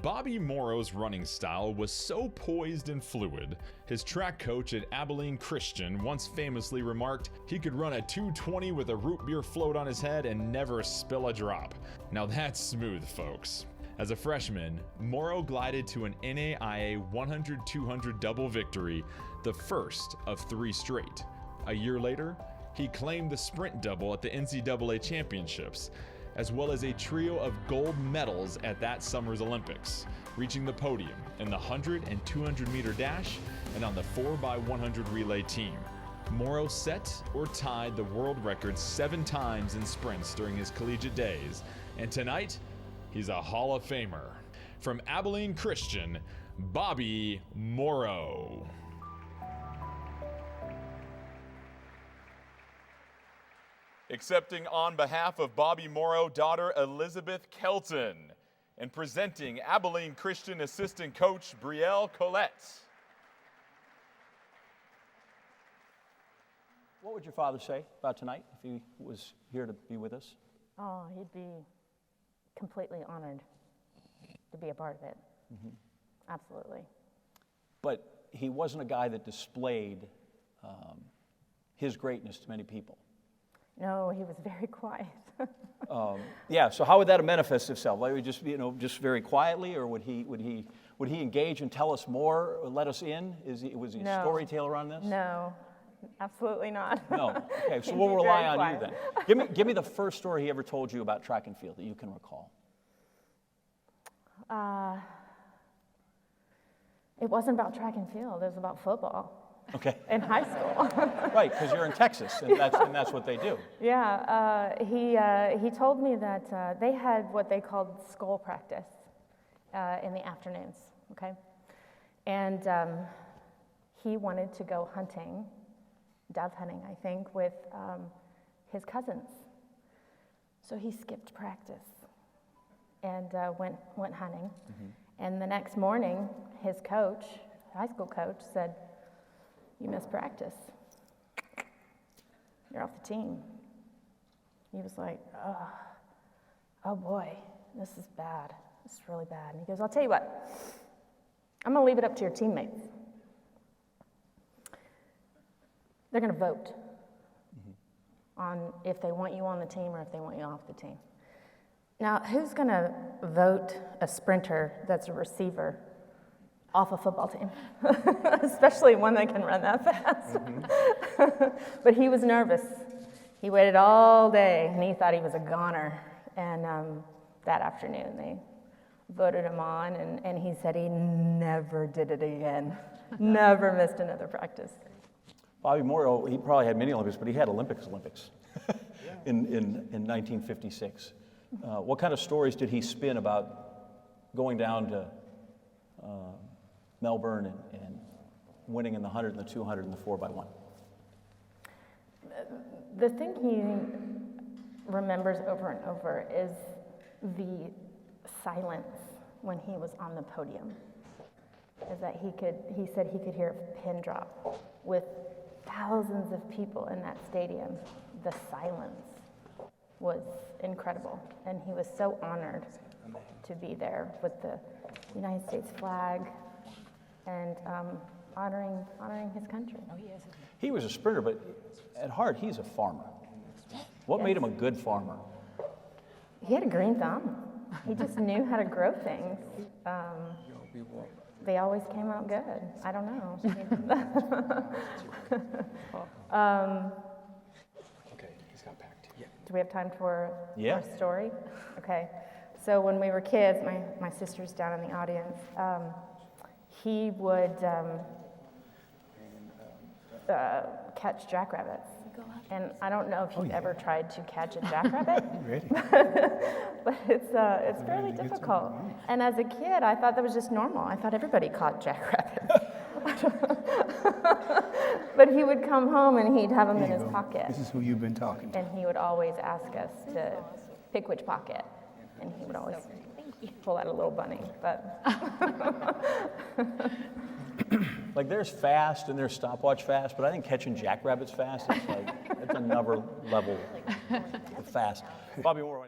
Bobby Morrow's running style was so poised and fluid, his track coach at Abilene Christian once famously remarked he could run a 2:20 with a root beer float on his head and never spill a drop. Now that's smooth, folks. As a freshman, Morrow glided to an NAIA 100-200 double victory, the first of 3 straight. A year later, he claimed the sprint double at the NCAA championships, as well as a trio of gold medals at that summer's Olympics, reaching the podium in the 100 and 200 meter dash and on the 4x100 relay team. Morrow set or tied the world record 7 times in sprints during his collegiate days, and tonight, he's a Hall of Famer. From Abilene Christian, Bobby Morrow. Accepting on behalf of Bobby Morrow, daughter Elizabeth Kelton, and presenting Abilene Christian assistant coach Brielle Collette. What would your father say about tonight if he was here to be with us? Oh, he'd be completely honored to be a part of it. Mm-hmm. Absolutely. But he wasn't a guy that displayed his greatness to many people. No, he was very quiet. Yeah. So how would that manifest itself? Like, would just just very quietly, or would he engage and tell us more, or let us in? Was he a storyteller on this? No, absolutely not. No. Okay. So we'll rely on you then. Give me the first story he ever told you about track and field that you can recall. It wasn't about track and field. It was about football. Okay. In high school. Right, because you're in Texas, and that's what they do. Yeah, he told me that they had what they called skull practice in the afternoons, okay? And he wanted to go hunting, dove hunting, I think, with his cousins. So he skipped practice and went hunting. Mm-hmm. And the next morning, his coach, high school coach, said, "You missed practice. You're off the team." He was like, oh boy, this is bad. This is really bad. And he goes, "I'll tell you what, I'm going to leave it up to your teammates. They're going to vote on if they want you on the team or if they want you off the team." Now, who's going to vote a sprinter that's a receiver off a football team, especially one that can run that fast? Mm-hmm. But he was nervous. He waited all day, and he thought he was a goner. And that afternoon, they voted him on, and he said he never did it again, never missed another practice. Bobby Morrow, he probably had many Olympics, but he had Olympics in 1956. What kind of stories did he spin about going down to Melbourne and winning in the 100 and the 200 and the 4x1? The thing he remembers over and over is the silence when he was on the podium. Is that he said he could hear a pin drop. With thousands of people in that stadium, the silence was incredible. And he was so honored to be there with the United States flag and honoring his country. He was a sprinter, but at heart, he's a farmer. What made him a good farmer? He had a green thumb. He just knew how to grow things. They always came out good. I don't know. Okay, he's got packed. Yeah. Do we have time for a story? Okay. So when we were kids, my sister's down in the audience, he would catch jackrabbits. And I don't know if you've ever tried to catch a jackrabbit, but it's fairly difficult. And as a kid, I thought that was just normal. I thought everybody caught jackrabbits. But he would come home and he'd have them in his pocket. This is who you've been talking to. And he would always ask us to pick which pocket. And he would always pull out a little bunny, but. Like, there's fast and there's stopwatch fast, but I think catching jackrabbits fast, it's another level of fast. Bobby Morrow.